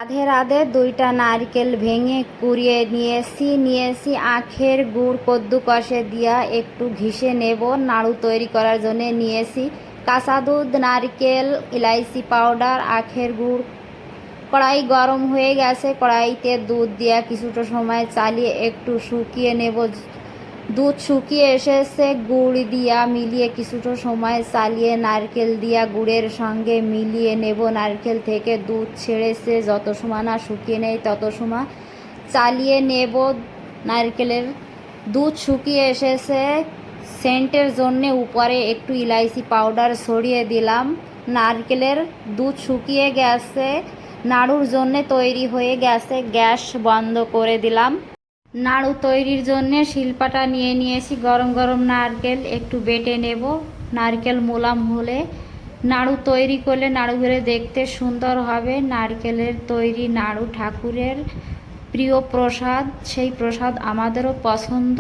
রাধে রাধে। দুইটা নারকেল ভেঙে কুড়িয়ে নিয়েছি আখের গুড় কদ্দুকসে দিয়া একটু ঘিষে নেব। নাড়ু তৈরি করার জন্য নিয়েছি কাঁচা দুধ, নারকেল, ইলাইচি পাউডার, আখের গুড়। কড়াই গরম হয়ে গেছে, কড়াইতে দুধ দিয়া কিছুটা সময় চালিয়ে একটু শুকিয়ে নেব। দুধ শুকিয়ে এসেছে, গুড় দিয়া মিলিয়ে কিছুটা সময় চালিয়ে নারকেল দিয়া গুড়ের সঙ্গে মিলিয়ে নেব। নারকেল থেকে দুধ ছেড়েছে, যত সময় না শুকিয়ে নেই তত সময় চালিয়ে নেব। নারকেলের দুধ শুকিয়ে এসেছে, সেন্টের জন্যে উপরে একটু ইলাইচি পাউডার ছড়িয়ে দিলাম। নারকেলের দুধ শুকিয়ে গেছে, নাড়ুর জন্যে তৈরি হয়ে গেছে। গ্যাস বন্ধ করে দিলাম। নাড়ু তৈরির জন্য শিলপাটা নিয়ে নিয়েছি। গরম গরম নারকেল একটু বেটে নেব। নারকেল মোলাম হলে নাড়ু তৈরি করলে নাড়ুগুলো দেখতে সুন্দর হবে। নারকেলের তৈরি নাড়ু ঠাকুরের প্রিয় প্রসাদ, সেই প্রসাদ আমাদেরও পছন্দ।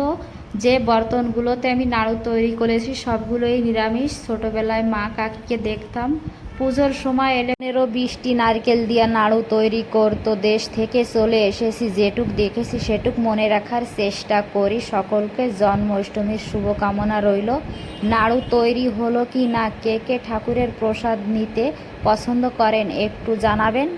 যে বর্তনগুলোতে আমি নাড়ু তৈরি করেছি সবগুলোই নিরামিষ। ছোটোবেলায় মা কাকিকে দেখতাম পুজোর সময় এলে 15-20টি নারকেল দিয়ে নাড়ু তৈরি করতো। দেশ থেকে চলে এসেছি, যেটুক দেখেছি সেটুক মনে রাখার চেষ্টা করি। সকলকে জন্মাষ্টমীর শুভকামনা রইল। নাড়ু তৈরি হলো কি না, কে কে ঠাকুরের প্রসাদ নিতে পছন্দ করেন একটু জানাবেন।